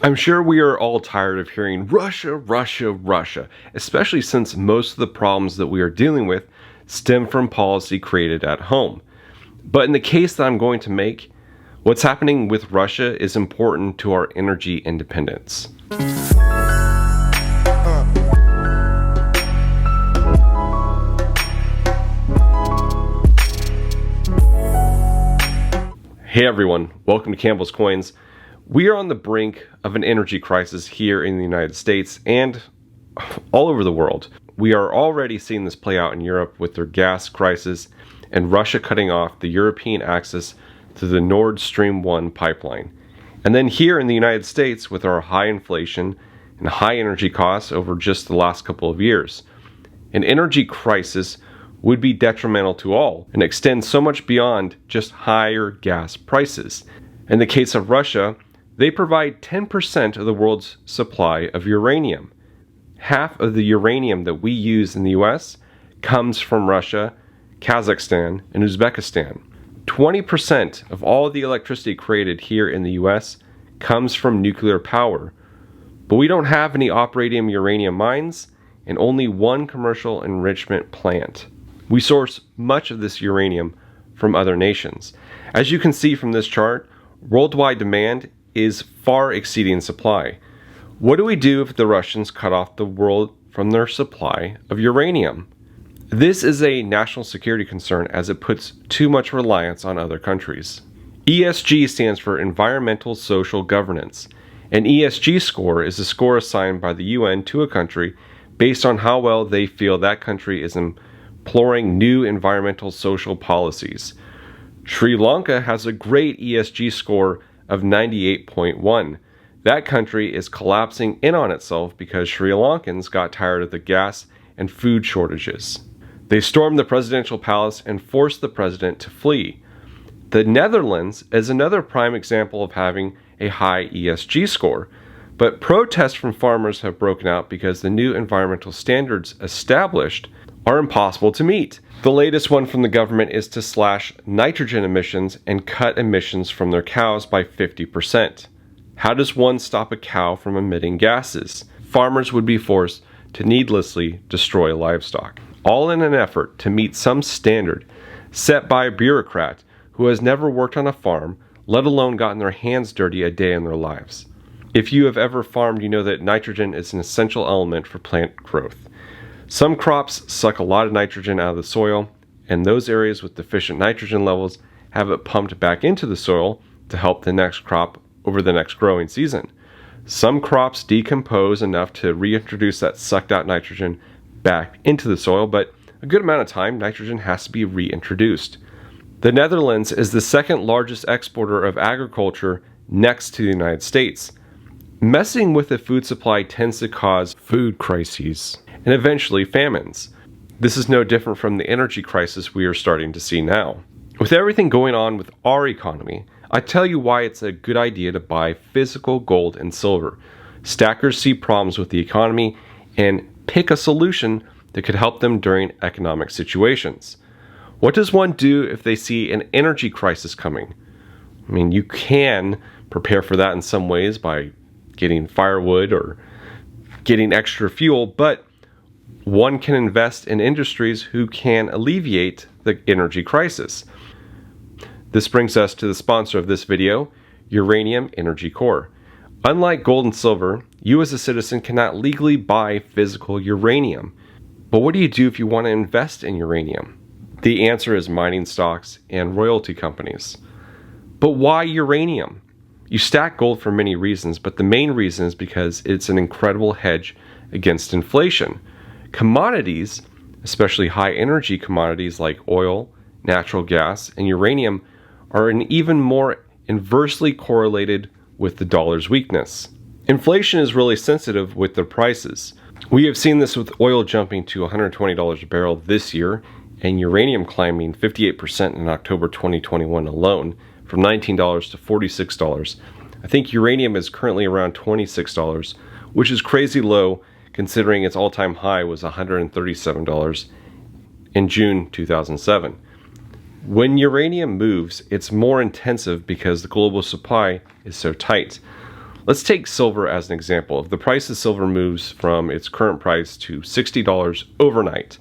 I'm sure we are all tired of hearing Russia, Russia, Russia, especially since most of the problems that we are dealing with stem from policy created at home. But in the case that I'm going to make, what's happening with Russia is important to our energy independence. Hey everyone, welcome to Campbell's Coins. We are on the brink of an energy crisis here in the United States and all over the world. We are already seeing this play out in Europe with their gas crisis and Russia cutting off the European access to the Nord Stream 1 pipeline. And then here in the United States with our high inflation and high energy costs over just the last couple of years. An energy crisis would be detrimental to all and extend so much beyond just higher gas prices. In the case of Russia, they provide 10% of the world's supply of uranium. Half of the uranium that we use in the US comes from Russia, Kazakhstan, and Uzbekistan. 20% of all the electricity created here in the US comes from nuclear power. But we don't have any operating uranium mines and only one commercial enrichment plant. We source much of this uranium from other nations. As you can see from this chart, worldwide demand is far exceeding supply. What do we do if the Russians cut off the world from their supply of uranium? This is a national security concern as it puts too much reliance on other countries. ESG stands for Environmental Social Governance. An ESG score is a score assigned by the UN to a country based on how well they feel that country is employing new environmental social policies. Sri Lanka has a great ESG score of 98.1. That country is collapsing in on itself because Sri Lankans got tired of the gas and food shortages. They stormed the presidential palace and forced the president to flee. The Netherlands is another prime example of having a high ESG score, but protests from farmers have broken out because the new environmental standards established are impossible to meet. The latest one from the government is to slash nitrogen emissions and cut emissions from their cows by 50%. How does one stop a cow from emitting gases? Farmers would be forced to needlessly destroy livestock, all in an effort to meet some standard set by a bureaucrat who has never worked on a farm, let alone gotten their hands dirty a day in their lives. If you have ever farmed, you know that nitrogen is an essential element for plant growth. Some crops suck a lot of nitrogen out of the soil, and those areas with deficient nitrogen levels have it pumped back into the soil to help the next crop over the next growing season. Some crops decompose enough to reintroduce that sucked out nitrogen back into the soil, but a good amount of time nitrogen has to be reintroduced. The Netherlands is the second largest exporter of agriculture next to the United States. Messing with the food supply tends to cause food crises and eventually famines. This is no different from the energy crisis we are starting to see now. With everything going on with our economy, I tell you why it's a good idea to buy physical gold and silver. Stackers see problems with the economy and pick a solution that could help them during economic situations. What does one do if they see an energy crisis coming? I mean, you can prepare for that in some ways by getting firewood or getting extra fuel, but one can invest in industries who can alleviate the energy crisis. This brings us to the sponsor of this video, Uranium Energy Corp. Unlike gold and silver, you as a citizen cannot legally buy physical uranium. But what do you do if you want to invest in uranium? The answer is mining stocks and royalty companies. But why uranium? You stack gold for many reasons, but the main reason is because it's an incredible hedge against inflation. Commodities, especially high energy commodities like oil, natural gas, and uranium, are even more inversely correlated with the dollar's weakness. Inflation is really sensitive with their prices. We have seen this with oil jumping to $120 a barrel this year and uranium climbing 58% in October 2021 alone, from $19 to $46. I think uranium is currently around $26, which is crazy low considering its all-time high was $137 in June 2007. When uranium moves, it's more intensive because the global supply is so tight. Let's take silver as an example. If the price of silver moves from its current price to $60 overnight,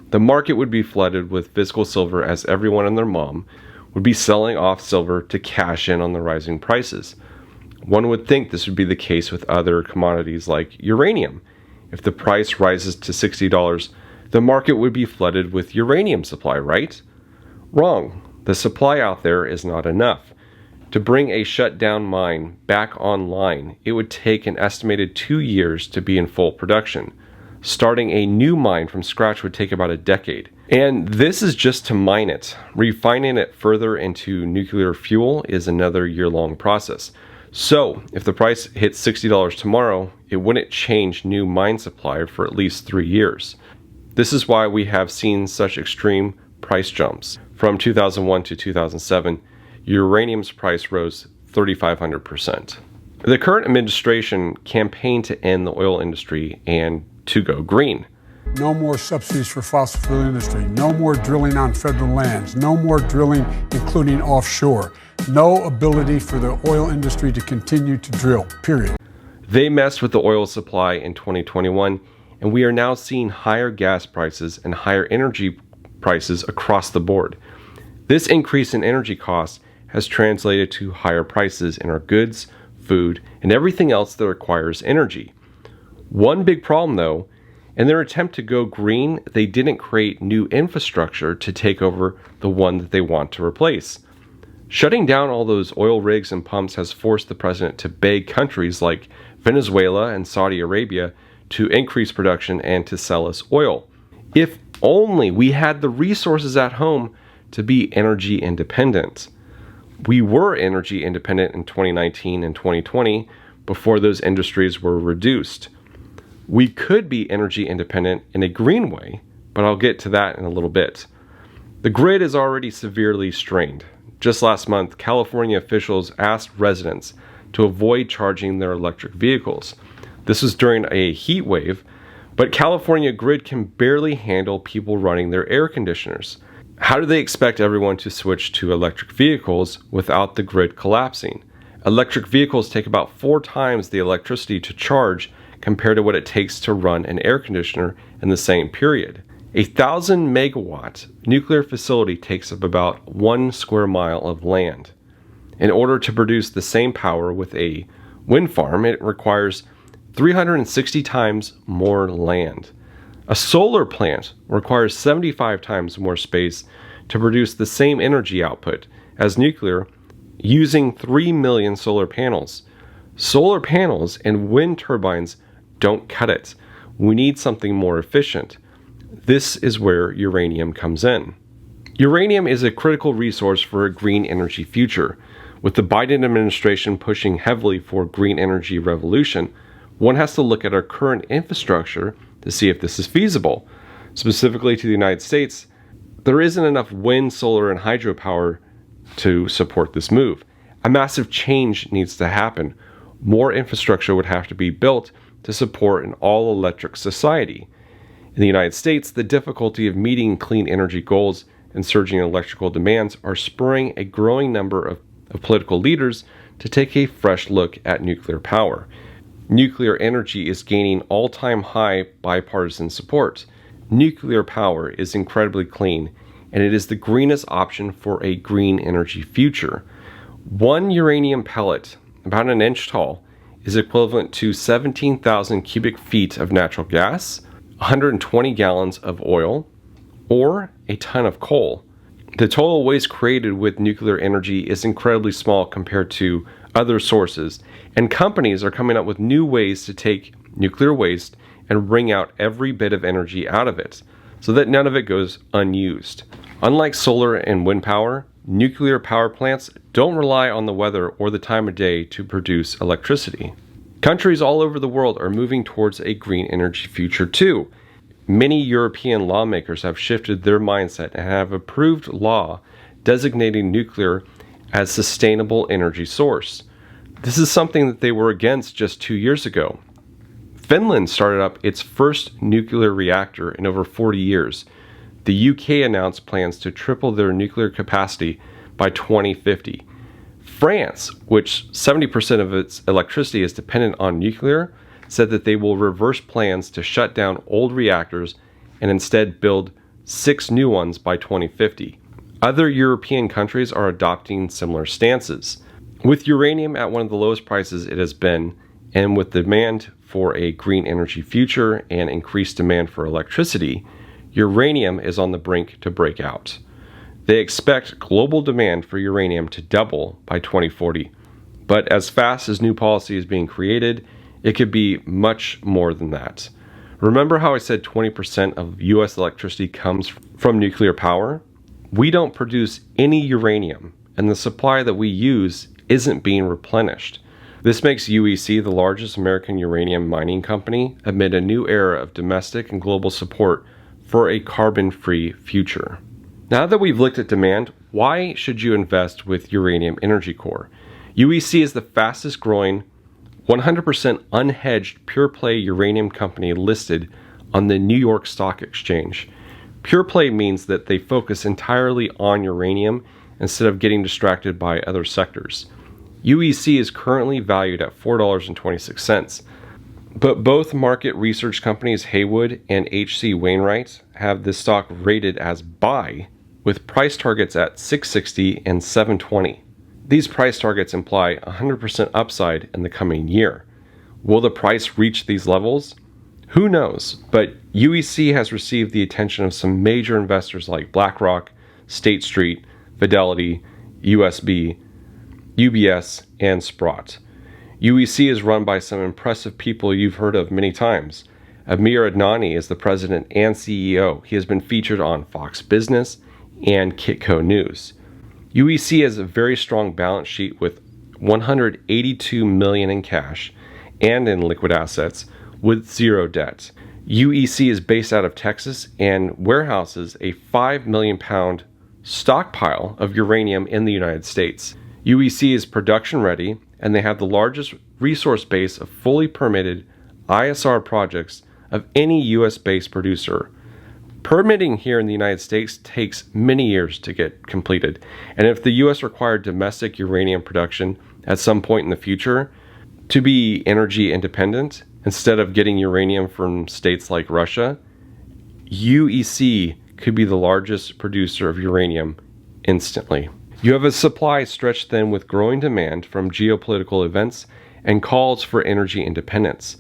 the market would be flooded with physical silver as everyone and their mom would be selling off silver to cash in on the rising prices. One would think this would be the case with other commodities like uranium. If the price rises to $60, the market would be flooded with uranium supply, right? Wrong. The supply out there is not enough. To bring a shut down mine back online, it would take an estimated 2 years to be in full production. Starting a new mine from scratch would take about a decade. And this is just to mine it. Refining it further into nuclear fuel is another year-long process. So, if the price hits $60 tomorrow, it wouldn't change new mine supply for at least 3 years. This is why we have seen such extreme price jumps. From 2001 to 2007, uranium's price rose 3,500%. The current administration campaigned to end the oil industry and to go green. No more subsidies for fossil fuel industry. No more drilling on federal lands. No more drilling, including offshore. No ability for the oil industry to continue to drill, period. They messed with the oil supply in 2021, and we are now seeing higher gas prices and higher energy prices across the board. This increase in energy costs has translated to higher prices in our goods, food, and everything else that requires energy. One big problem, though, in their attempt to go green, they didn't create new infrastructure to take over the one that they want to replace. Shutting down all those oil rigs and pumps has forced the president to beg countries like Venezuela and Saudi Arabia to increase production and to sell us oil. If only we had the resources at home to be energy independent. We were energy independent in 2019 and 2020 before those industries were reduced. We could be energy independent in a green way, but I'll get to that in a little bit. The grid is already severely strained. Just last month, California officials asked residents to avoid charging their electric vehicles. This was during a heat wave, but California grid can barely handle people running their air conditioners. How do they expect everyone to switch to electric vehicles without the grid collapsing? Electric vehicles take about 4 times the electricity to charge compared to what it takes to run an air conditioner in the same period. A 1,000 megawatt nuclear facility takes up about 1 square mile of land. In order to produce the same power with a wind farm, it requires 360 times more land. A solar plant requires 75 times more space to produce the same energy output as nuclear, using 3 million solar panels. Solar panels and wind turbines don't cut it. We need something more efficient. This is where uranium comes in. Uranium is a critical resource for a green energy future. With the Biden administration pushing heavily for green energy revolution, one has to look at our current infrastructure to see if this is feasible. Specifically to the United States, there isn't enough wind, solar, and hydropower to support this move. A massive change needs to happen. More infrastructure would have to be built to support an all-electric society. In the United States, the difficulty of meeting clean energy goals and surging electrical demands are spurring a growing number of political leaders to take a fresh look at nuclear power. Nuclear energy is gaining all-time high bipartisan support. Nuclear power is incredibly clean, and it is the greenest option for a green energy future. One uranium pellet, about an inch tall, is equivalent to 17,000 cubic feet of natural gas, 120 gallons of oil, or a ton of coal. The total waste created with nuclear energy is incredibly small compared to other sources, and companies are coming up with new ways to take nuclear waste and wring out every bit of energy out of it, so that none of it goes unused. Unlike solar and wind power, nuclear power plants don't rely on the weather or the time of day to produce electricity. Countries all over the world are moving towards a green energy future too. Many European lawmakers have shifted their mindset and have approved law designating nuclear as sustainable energy source. This is something that they were against just 2 years ago. Finland started up its first nuclear reactor in over 40 years. The UK announced plans to triple their nuclear capacity by 2050. France, which 70% of its electricity is dependent on nuclear, said that they will reverse plans to shut down old reactors and instead build 6 new ones by 2050. Other European countries are adopting similar stances. With uranium at one of the lowest prices it has been, and with demand for a green energy future and increased demand for electricity, uranium is on the brink to break out. They expect global demand for uranium to double by 2040, but as fast as new policy is being created, it could be much more than that. Remember how I said 20% of US electricity comes from nuclear power? We don't produce any uranium, and the supply that we use isn't being replenished. This makes UEC the largest American uranium mining company amid a new era of domestic and global support for a carbon-free future. Now that we've looked at demand, why should you invest with Uranium Energy Corp? UEC is the fastest growing 100% unhedged pure play uranium company listed on the New York Stock Exchange. Pure play means that they focus entirely on uranium instead of getting distracted by other sectors. UEC is currently valued at $4.26, but both market research companies Haywood and H.C. Wainwright have this stock rated as buy, with price targets at $6.60 and $7.20. These price targets imply 100% upside in the coming year. Will the price reach these levels? Who knows, but UEC has received the attention of some major investors like BlackRock, State Street, Fidelity, USB, UBS, and Sprott. UEC is run by some impressive people you've heard of many times. Amir Adnani is the president and CEO. He has been featured on Fox Business and Kitco News. UEC has a very strong balance sheet with $182 million in cash and in liquid assets with zero debt. UEC is based out of Texas and warehouses a 5 million pound stockpile of uranium in the United States. UEC is production ready, and they have the largest resource base of fully permitted ISR projects of any US-based producer. Permitting here in the United States takes many years to get completed, and if the US required domestic uranium production at some point in the future to be energy independent, instead of getting uranium from states like Russia, UEC could be the largest producer of uranium instantly. You have a supply stretched thin with growing demand from geopolitical events and calls for energy independence.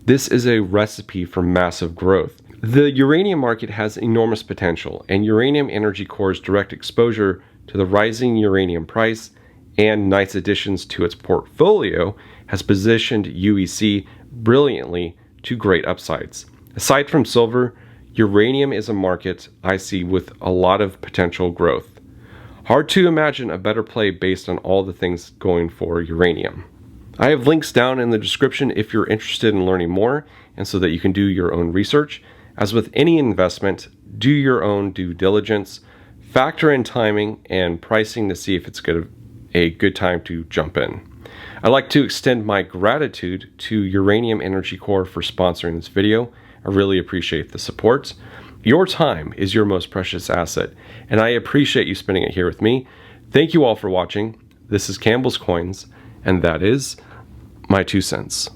This is a recipe for massive growth. The uranium market has enormous potential, and Uranium Energy Corp's direct exposure to the rising uranium price and nice additions to its portfolio has positioned UEC brilliantly to great upsides. Aside from silver, uranium is a market I see with a lot of potential growth. Hard to imagine a better play based on all the things going for uranium. I have links down in the description if you're interested in learning more and so that you can do your own research. As with any investment, do your own due diligence, factor in timing and pricing to see if it's a good time to jump in. I'd like to extend my gratitude to Uranium Energy Corp for sponsoring this video. I really appreciate the support. Your time is your most precious asset, and I appreciate you spending it here with me. Thank you all for watching. This is Campbell's Coins, and that is my 2 cents.